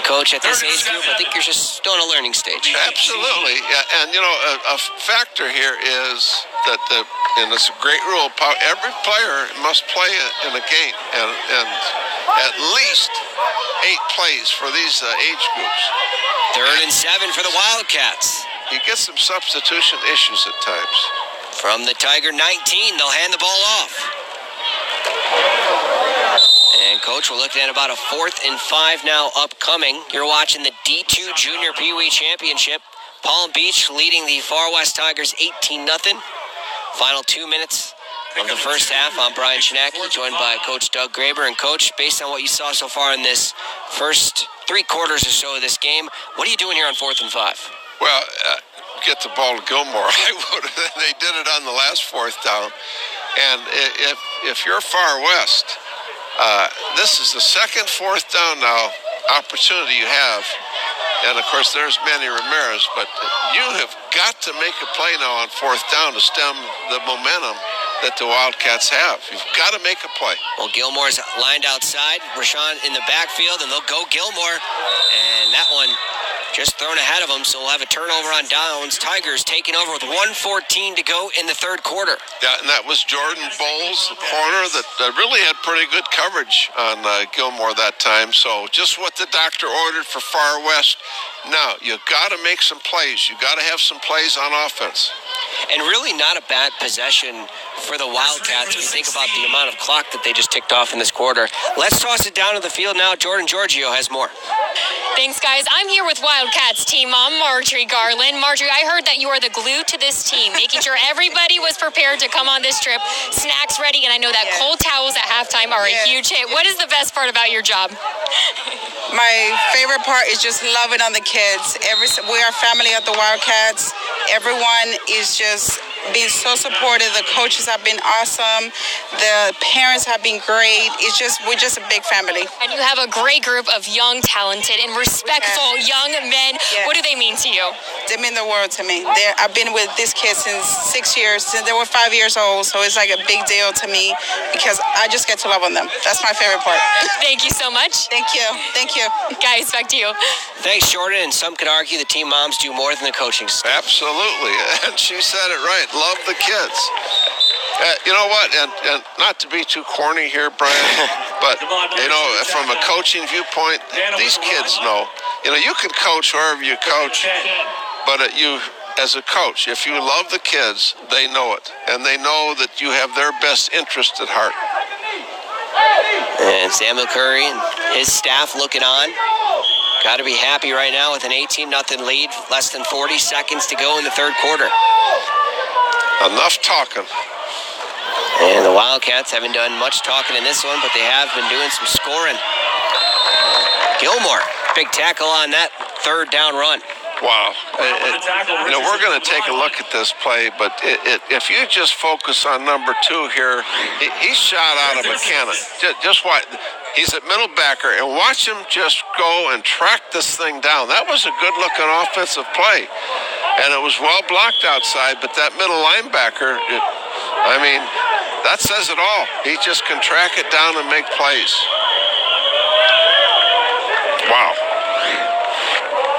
Coach, at this age group, I think you're just still in a learning stage. Absolutely. Yeah. And, a factor here is that, and it's a great rule, every player must play in a game, and at least 8 plays for these age groups. 3rd and 7 for the Wildcats. You get some substitution issues at times. From the Tiger 19, they'll hand the ball off. And, Coach, we're looking at about a 4th and 5 now upcoming. You're watching the D2 Junior Pee Wee Championship. Palm Beach leading the Far West Tigers 18-0. Final 2 minutes of the first half. I'm Brian Shinaki, joined by Coach Doug Graber. And, Coach, based on what you saw so far in this first 3 quarters or so of this game, what are you doing here on 4th and 5? Well, get the ball to Gilmore. I would. They did it on the last 4th down. And if you're Far West, this is the second 4th down now opportunity you have. And, of course, there's Manny Ramirez. But you have got to make a play now on 4th down to stem the momentum that the Wildcats have. You've got to make a play. Well, Gilmore's lined outside. Rashawn in the backfield, and they'll go Gilmore. And that one just thrown ahead of them, so we'll have a turnover on downs. Tigers taking over with 1:14 to go in the 3rd quarter. Yeah, and that was Jordan Bowles, the corner, that really had pretty good coverage on Gilmore that time. So just what the doctor ordered for Far West. Now, you got to make some plays. You got to have some plays on offense. And really not a bad possession for the Wildcats if you think about the amount of clock that they just ticked off in this quarter. Let's toss it down to the field now. Jordan Giorgio has more. Thanks, guys. I'm here with Wildcats team mom, Marjorie Garland. Marjorie, I heard that you are the glue to this team, making sure everybody was prepared to come on this trip, snacks ready, and I know that cold towels at halftime are a huge hit. What is the best part about your job? My favorite part is just loving on the kids. We are family at the Wildcats. Everyone is just being so supportive. The coaches have been awesome. The parents have been great. We're just a big family. And you have a great group of young, talented, and respectful young men. What do they mean to you? They mean the world to me. I've been with these kids since 6 years, since they were 5 years old. So it's like a big deal to me because I just get to love on them. That's my favorite part. Thank you so much. Thank you. Thank you. Guys, back to you. Thanks, Jordan. And some could argue the team moms do more than the coaching staff. Absolutely. And she said it right. Love the kids. You know what? And not to be too corny here, Brian, but, from a coaching viewpoint, these kids know. You can coach wherever you coach, but you, as a coach, if you love the kids, they know it. And they know that you have their best interest at heart. And Samuel Curry and his staff looking on. Got to be happy right now with an 18-0 lead. Less than 40 seconds to go in the 3rd quarter. Enough talking. And the Wildcats haven't done much talking in this one, but they have been doing some scoring. Gilmore, big tackle on that 3rd down run. Wow. We're going to take a look at this play, but if you just focus on number 2 here, he's shot out of a cannon. Just watch. He's at middle backer, and watch him just go and track this thing down. That was a good-looking offensive play, and it was well blocked outside, but that middle linebacker, that says it all. He just can track it down and make plays. Wow.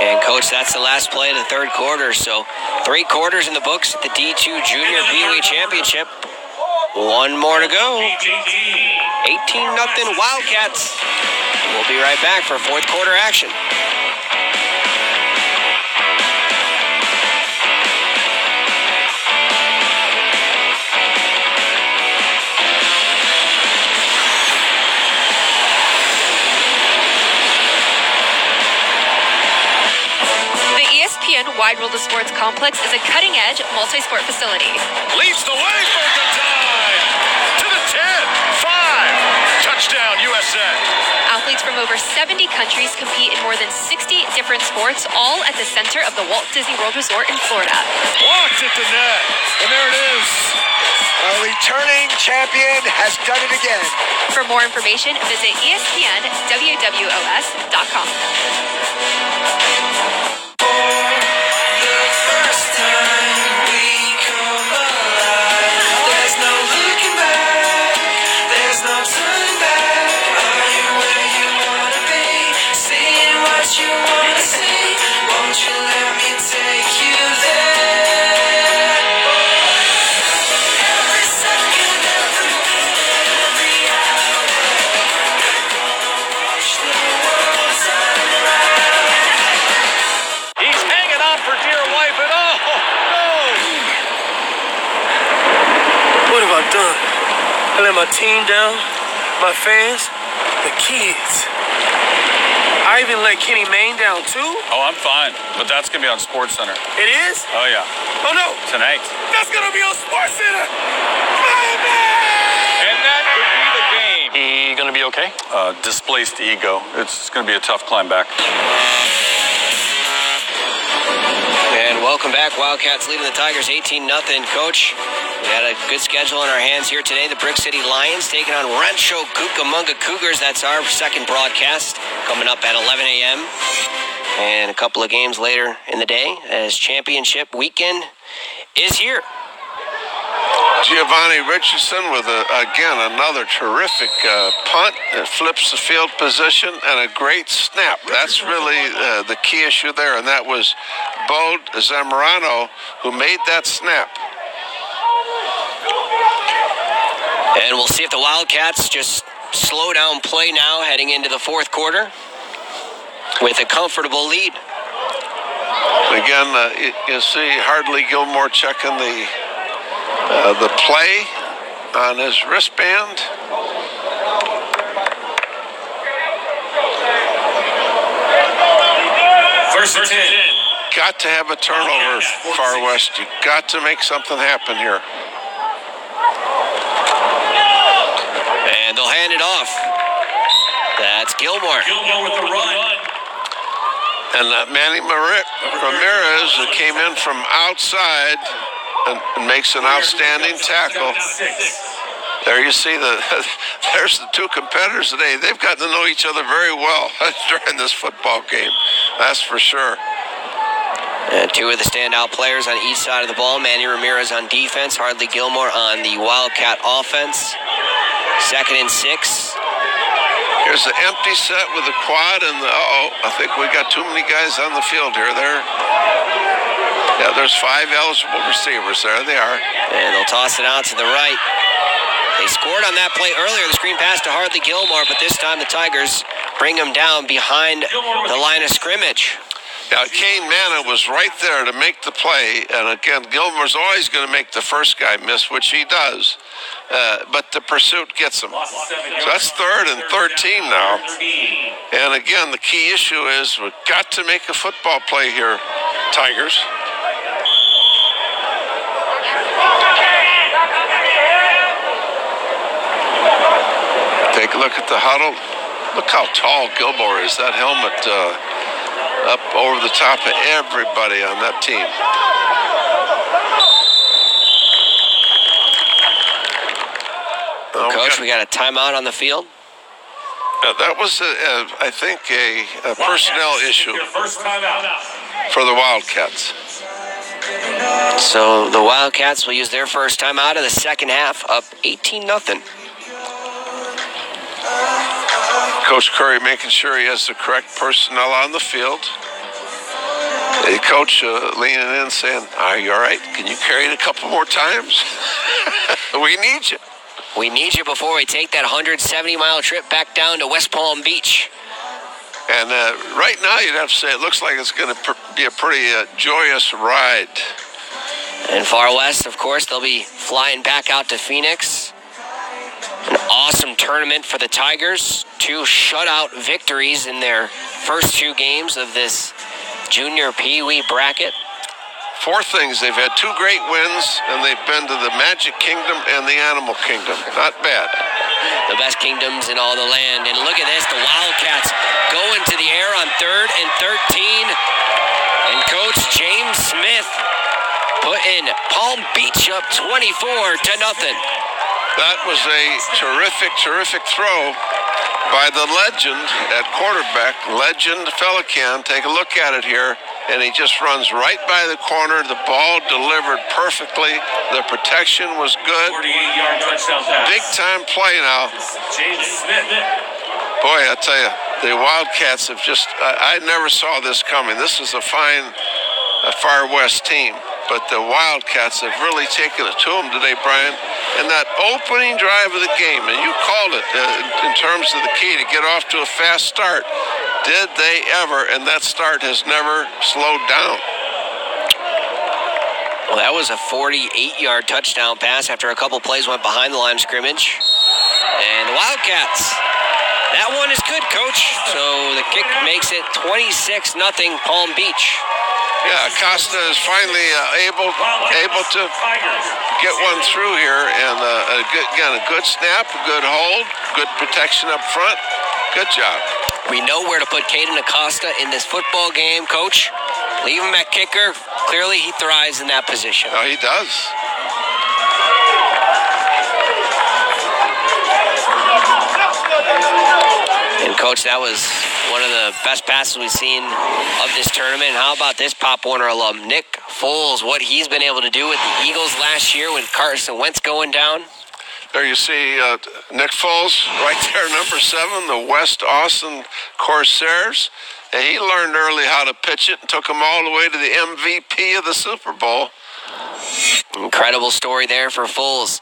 And, Coach, that's the last play of the 3rd quarter. So 3 quarters in the books at the D2 Junior Pee Wee Championship. 1 more to go. 18-0 Wildcats. We'll be right back for 4th quarter action. Wide World of Sports Complex is a cutting-edge multi-sport facility. Leads the way for the dive to the 10, 5, touchdown USA. Athletes from over 70 countries compete in more than 60 different sports, all at the center of the Walt Disney World Resort in Florida. Blocked at the net, and there it is. A returning champion has done it again. For more information, visit ESPNWWOS.com. I let my team down, my fans, the kids. I even let Kenny Mayne down too. Oh, I'm fine, but that's gonna be on SportsCenter. It is? Oh yeah. Oh no. Tonight. That's gonna be on SportsCenter. And that could be the game. He gonna be okay? Displaced ego. It's gonna be a tough climb back. And welcome back. Wildcats leading the Tigers 18-0. Coach, we had a good schedule on our hands here today. The Brick City Lions taking on Rancho Cucamonga Cougars. That's our second broadcast coming up at 11 a.m. And a couple of games later in the day as championship weekend is here. Giovanni Richardson with, again, another terrific punt that flips the field position and a great snap. That's really the key issue there, and that was Bo Zamorano who made that snap. And we'll see if the Wildcats just slow down play now heading into the fourth quarter with a comfortable lead. Again, you see Hardly Gilmore checking the play on his wristband. First and 10. Got to have a turnover, Far West. You got to make something happen here. And they'll hand it off. That's Gilmore. Gilmore with the run. And Manny Ramirez came in from outside and makes an outstanding tackle. There you see there's the two competitors today. They've gotten to know each other very well during this football game. That's for sure. And two of the standout players on each side of the ball. Manny Ramirez on defense, Hardly Gilmore on the Wildcat offense. 2nd and 6. Here's the empty set with the quad and I think we got too many guys on the field here. There's 5 eligible receivers. There they are. And they'll toss it out to the right. They scored on that play earlier, the screen pass to Hardly Gilmore, but this time the Tigers bring him down behind the line of scrimmage. Now, Kane Manna was right there to make the play, and again, Gilmore's always going to make the first guy miss, which he does, but the pursuit gets him. So that's 3rd and 13 now. And again, the key issue is we've got to make a football play here, Tigers. Take a look at the huddle. Look how tall Gilmore is. That helmet up over the top of everybody on that team. Coach, we got a timeout on the field. That was, I think, a personnel issue for the Wildcats. So the Wildcats will use their first timeout of the second half, up 18-0. Coach Curry making sure he has the correct personnel on the field. The coach leaning in saying, are you all right? Can you carry it a couple more times? We need you. We need you before we take that 170-mile trip back down to West Palm Beach. And right now you'd have to say it looks like it's going to be a pretty joyous ride. And Far West, of course, they'll be flying back out to Phoenix. An awesome tournament for the Tigers. 2 shutout victories in their first 2 games of this junior Pee-wee bracket. 4 things. They've had 2 great wins, and they've been to the Magic Kingdom and the Animal Kingdom. Not bad. The best kingdoms in all the land. And look at this. The Wildcats go into the air on 3rd and 13. And Coach James Smith putting Palm Beach up 24-0. That was a terrific throw by the legend at quarterback, Legend Felican. Take a look at it here, and he just runs right by the corner. The ball delivered perfectly. The protection was good. 48-yard touchdown pass. Big-time play now. James Smith. Boy, I tell you, the Wildcats have just, I never saw this coming. This is a fine Far West team. But the Wildcats have really taken it to them today, Brian. And that opening drive of the game, and you called it in terms of the key to get off to a fast start. Did they ever? And that start has never slowed down. Well, that was a 48-yard touchdown pass after a couple plays went behind the line of scrimmage. And the Wildcats. That one is good, Coach. So the kick makes it 26-0 Palm Beach. Yeah, Acosta is finally able to get one through here, and a good snap, a good hold, good protection up front. Good job. We know where to put Caden Acosta in this football game, Coach. Leave him at kicker. Clearly, he thrives in that position. Oh, he does. And, Coach, that was one of the best passes we've seen of this tournament. How about this Pop Warner alum, Nick Foles, what he's been able to do with the Eagles last year with Carson Wentz going down? There you see Nick Foles right there, number 7, the West Austin Corsairs. And he learned early how to pitch it and took him all the way to the MVP of the Super Bowl. Incredible story there for Foles.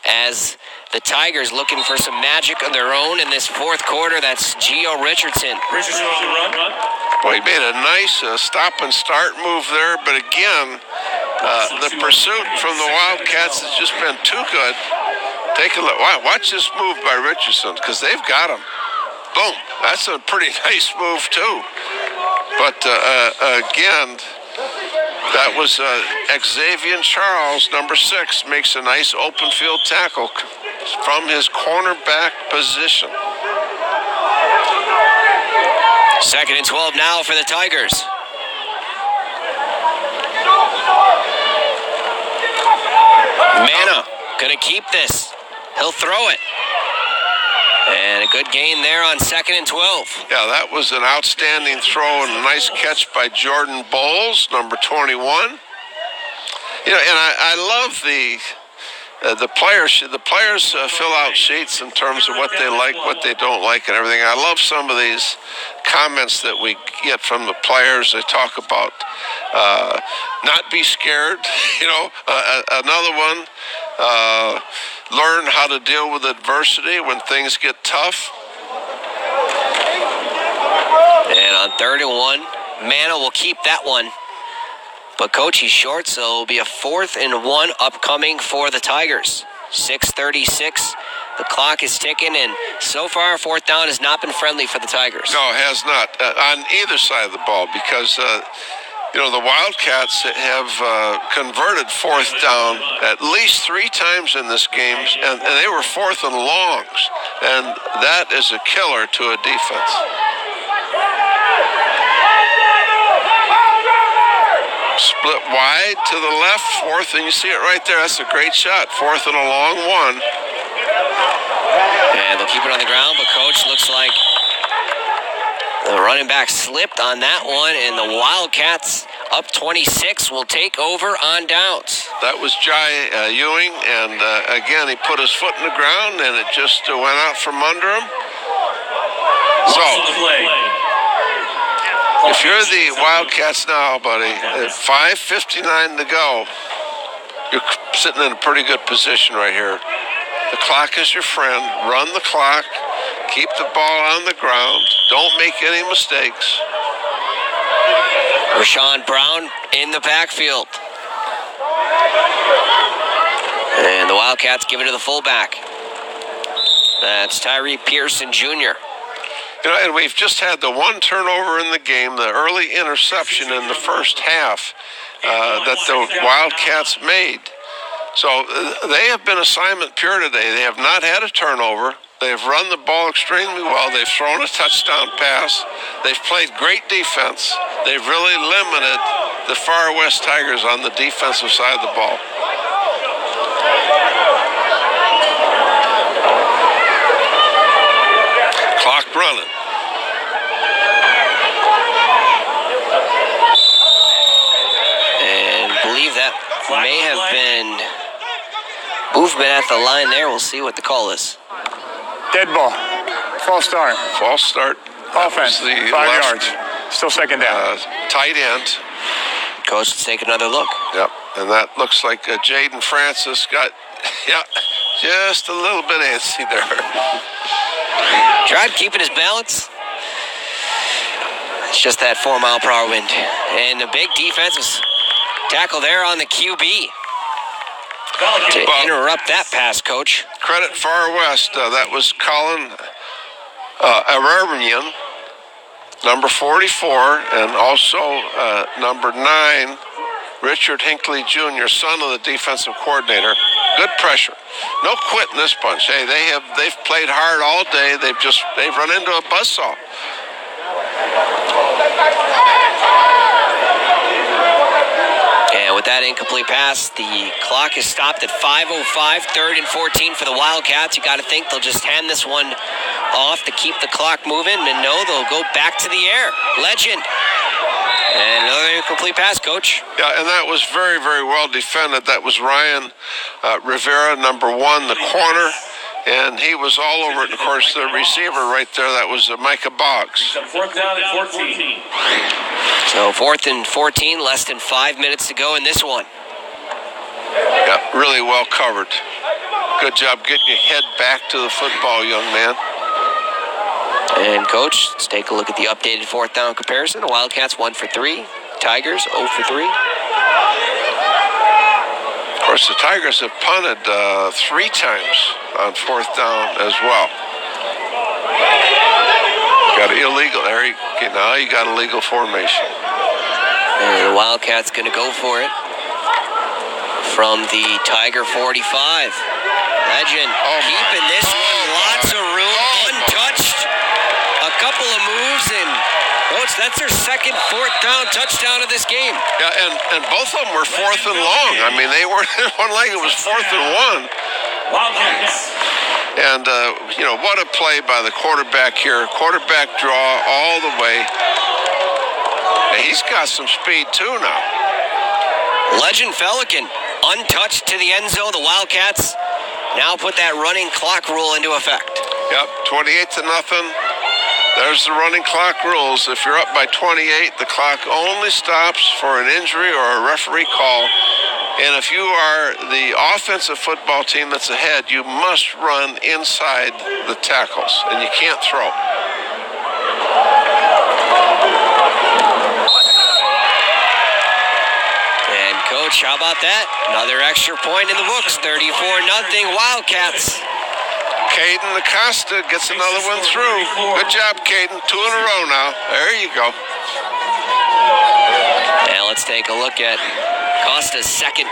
As the Tigers looking for some magic of their own in this fourth quarter, that's Gio Richardson. Richardson on the run. Well, he made a nice stop and start move there, but again, the pursuit from the Wildcats has just been too good. Take a look. Watch this move by Richardson, because they've got him. Boom. That's a pretty nice move, too. But, again, that was Xavier Charles, number 6, makes a nice open field tackle from his cornerback position. 2nd and 12 now for the Tigers. Manna gonna keep this. He'll throw it. And a good gain there on 2nd and 12. Yeah, that was an outstanding throw and a nice catch by Jordan Bowles, number 21. You know, and I love the players. The players fill out sheets in terms of what they like, what they don't like, and everything. I love some of these comments that we get from the players. They talk about not be scared. You know, another one. Learn how to deal with adversity when things get tough. And on 3rd and 1, Manna will keep that one. But Coach, he's short, so it'll be a 4th and 1 upcoming for the Tigers. 6:36. The clock is ticking, and so far, 4th down has not been friendly for the Tigers. No, it has not on either side of the ball, because you know, the Wildcats have converted 4th down at least 3 times in this game, and they were 4th and longs, and that is a killer to a defense. Split wide to the left, 4th, and you see it right there. That's a great shot. 4th and a long one. And they'll keep it on the ground, but Coach, looks like the running back slipped on that one, and the Wildcats up 26 will take over on downs. That was Jai Ewing, and again, he put his foot in the ground, and it just went out from under him. So, if you're the Wildcats now, buddy, at 5:59 to go, you're sitting in a pretty good position right here. The clock is your friend. Run the clock. Keep the ball on the ground. Don't make any mistakes. Rashawn Brown in the backfield. And the Wildcats give it to the fullback. That's Tyree Pearson Jr. You know, and we've just had the one turnover in the game, the early interception in the first half that the Wildcats made. So they have been assignment pure today. They have not had a turnover. They've run the ball extremely well. They've thrown a touchdown pass. They've played great defense. They've really limited the Far West Tigers on the defensive side of the ball. Clock running. And believe that may have been movement at the line there. We'll see what the call is. Dead ball. False start. False start. Offense. 5 yards. Still 2nd down. Tight end. Coach, let's take another look. Yep. And that looks like Jaden Francis got, just a little bit antsy there. Tried keeping his balance. It's just that 4-mile-per-hour wind. And the big defensive tackle there on the QB. to interrupt that pass, Coach. Credit Far West. That was Colin Arabinian, number 44, and also number 9, Richard Hinckley Jr., son of the defensive coordinator. Good pressure. No quit in this bunch. Hey, they've played hard all day. They've run into a buzzsaw. And with that incomplete pass, the clock is stopped at 5:05, 3rd and 14 for the Wildcats. You got to think they'll just hand this one off to keep the clock moving, and no, they'll go back to the air. Legend. And another incomplete pass, Coach. Yeah, and that was very, very well defended. That was Ryan Rivera, number 1, the corner, and he was all over it. And of course, the receiver right there, that was Micah Boggs. 4th down and 14. So 4th and 14, less than 5 minutes to go in this one. Yeah, really well covered. Good job getting your head back to the football, young man. And, Coach, let's take a look at the updated 4th down comparison. The Wildcats 1 for 3. Tigers 0 for 3. Of course, the Tigers have punted 3 times on 4th down as well. Got illegal. Okay, now you got illegal formation. And the Wildcats going to go for it from the Tiger 45. Legend keeping this one. Lots of room. Untouched. A couple of moves, and Coach, that's their second 4th down touchdown of this game. Yeah, and both of them were 4th and long. I mean, they weren't one like it was 4th and 1. Wildcats. And, what a play by the quarterback here. Quarterback draw all the way. And he's got some speed, too, now. Legend Pelican, untouched to the end zone. The Wildcats now put that running clock rule into effect. Yep, 28-0. There's the running clock rules. If you're up by 28, the clock only stops for an injury or a referee call. And if you are the offensive football team that's ahead, you must run inside the tackles, and you can't throw. And, Coach, how about that? Another extra point in the books, 34-0 Wildcats. Caden Acosta gets another one through. Good job, Caden. 2 in a row now. There you go. Now let's take a look at Acosta's second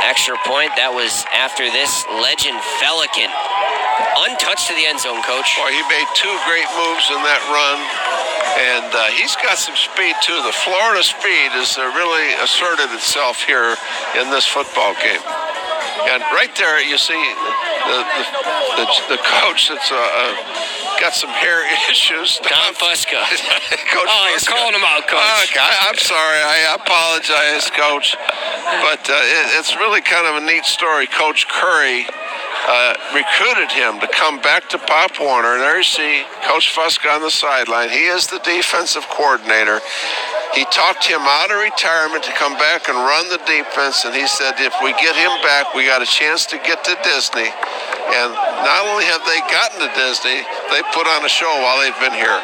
extra point. That was after this. Legend Pelican. Untouched to the end zone, Coach. Boy, he made 2 great moves in that run. And he's got some speed, too. The Florida speed has really asserted itself here in this football game. And right there, you see the coach that's got some hair issues. Tom Fusca. Coach you're calling him out, Coach. Okay, I'm sorry. I apologize, Coach. But it's really kind of a neat story. Coach Curry recruited him to come back to Pop Warner. And there you see Coach Fusca on the sideline. He is the defensive coordinator. He talked him out of retirement to come back and run the defense, and he said if we get him back, we got a chance to get to Disney. And not only have they gotten to Disney, they put on a show while they've been here.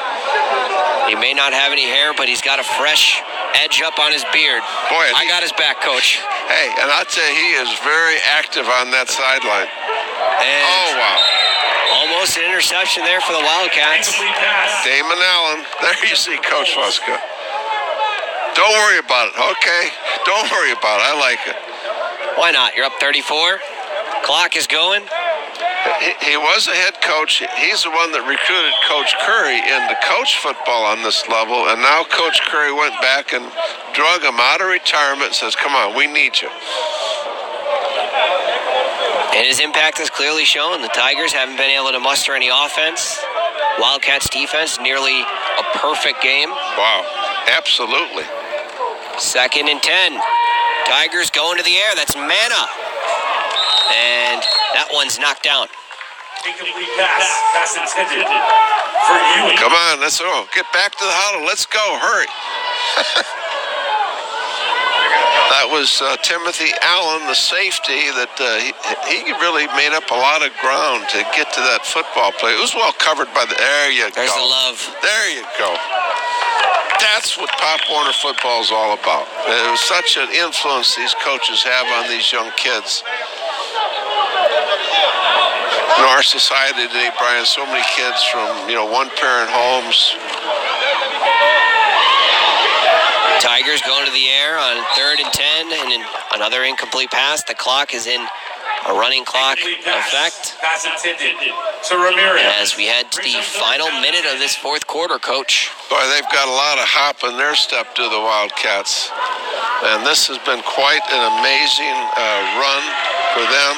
He may not have any hair, but he's got a fresh edge up on his beard. Boy, I got his back, Coach. Hey, and I'll tell you, he is very active on that sideline. And oh, wow. Almost an interception there for the Wildcats. Damon Allen. There you see Coach Fusca. Don't worry about it. Okay. Don't worry about it. I like it. Why not? You're up 34. Clock is going. He was a head coach. He's the one that recruited Coach Curry into coach football on this level. And now Coach Curry went back and drug him out of retirement and says, come on, we need you. And his impact is clearly shown. The Tigers haven't been able to muster any offense. Wildcats defense, nearly a perfect game. Wow, absolutely. 2nd and 10. Tigers going to the air. That's Mana. And that one's knocked down. Incomplete pass. Pass intended for you. Come on, let's go. Get back to the huddle. Let's go. Hurry. That was Timothy Allen, the safety, that he really made up a lot of ground to get to that football play. It was well covered by the... There you go. There's the love. There you go. That's what Pop Warner football is all about. It was such an influence these coaches have on these young kids. In our society today, Brian, so many kids from, one-parent homes. Tigers going to the air on 3rd and 10, and another incomplete pass. The clock is in a running clock effect. Pass intended to Ramirez. As we head to the final minute of this fourth quarter, Coach. Boy, they've got a lot of hop in their step to the Wildcats. And this has been quite an amazing run for them.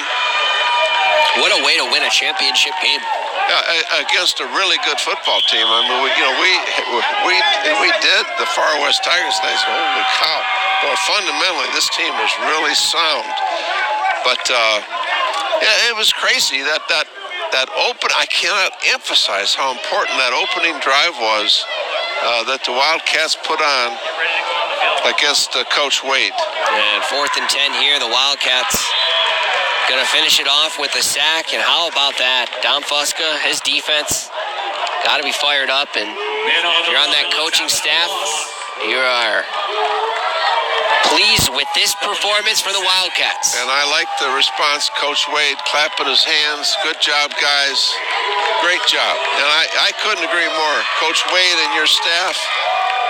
What a way to win a championship game. Against a really good football team. I mean, we did the Far West Tigers. And I said, holy cow! Well, fundamentally, this team was really sound. But it was crazy that open. I cannot emphasize how important that opening drive was that the Wildcats put on against Coach Wade. And 4th and 10 here, the Wildcats going to finish it off with a sack, and how about that? Dom Fusca, his defense, got to be fired up, and if you're on that coaching staff, you are pleased with this performance for the Wildcats. And I like the response, Coach Wade clapping his hands. Good job, guys. Great job. And I couldn't agree more. Coach Wade and your staff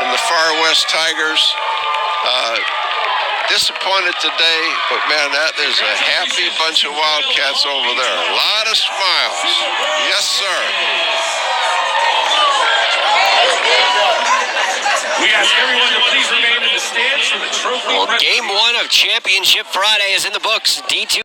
and the Far West Tigers, disappointed today, but man, that is a happy bunch of Wildcats over there. A lot of smiles. Yes, sir. We ask everyone to please remain in the stands for the trophy. Well, game 1 of Championship Friday is in the books. D2